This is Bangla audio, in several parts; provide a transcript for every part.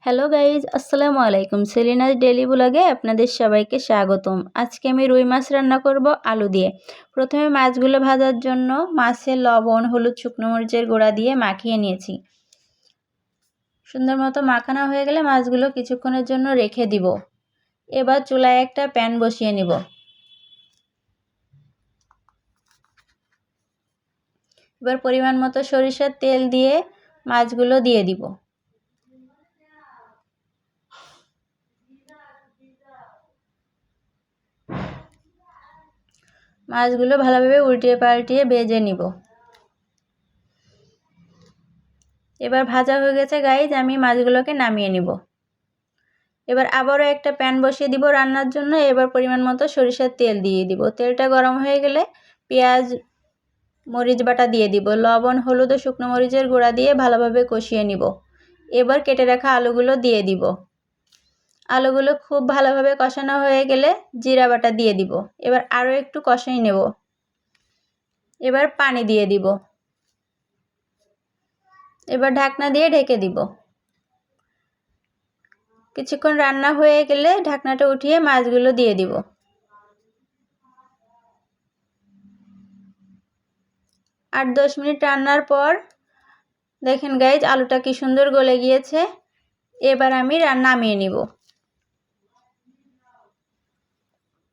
হ্যালো গাইজ, আসসালামু আলাইকুম। সেলিনাস ডেলি ব্লগে আপনাদের সবাইকে স্বাগতম। আজকে আমি রুই মাছ রান্না করব আলু দিয়ে। প্রথমে মাছগুলো ভাজার জন্য মাছে লবণ, হলুদ, শুকনো মরিচের গুঁড়া দিয়ে মাখিয়ে নিয়েছি। সুন্দর মতো মাখানো হয়ে গেলে মাছগুলো কিছুক্ষণের জন্য রেখে দিব। এবার চুলায় একটা প্যান বসিয়ে নিব। এবার পরিমাণ মতো সরিষার তেল দিয়ে মাছগুলো দিয়ে দিব। মাছগুলো ভালোভাবে উল্টিয়ে পাল্টিয়ে ভেজে নিব। এবার ভাজা হয়ে গেছে গাইজ, আমি মাছগুলোকে নামিয়ে নিব। এবার আবারও একটা প্যান বসিয়ে দিব রান্নার জন্য। এবার পরিমাণ মতো সরিষার তেল দিয়ে দিব। তেলটা গরম হয়ে গেলে পেঁয়াজ, মরিচ বাটা দিয়ে দিব। লবণ, হলুদ ও শুকনো মরিচের গুঁড়া দিয়ে ভালোভাবে কষিয়ে নিব। এবার কেটে রাখা আলুগুলো দিয়ে দিব। আলুগুলো খুব ভালোভাবে কষানো হয়ে গেলে জিরা বাটা দিয়ে দিব। এবার আরও একটু কষিয়ে নেব। এবার পানি দিয়ে দিব। এবার ঢাকনা দিয়ে ঢেকে দিব। কিছুক্ষণ রান্না হয়ে গেলে ঢাকনাটা উঠিয়ে মাছগুলো দিয়ে দিব। 8-10 মিনিট রান্নার পর দেখেন গাইজ, আলুটা কি সুন্দর গলে গিয়েছে। এবার আমি নামিয়ে নিব।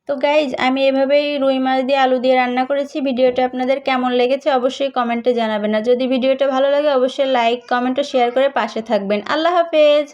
তো গাইজ, আমি এভাবেই রুই মাছ দিয়ে আলু দিয়ে রান্না করেছি। ভিডিওটা আপনাদের কেমন লেগেছে অবশ্যই কমেন্টে জানাবেন। আর যদি ভিডিওটা ভালো লাগে অবশ্যই লাইক, কমেন্ট ও শেয়ার করে পাশে থাকবেন। আল্লাহ হাফেজ।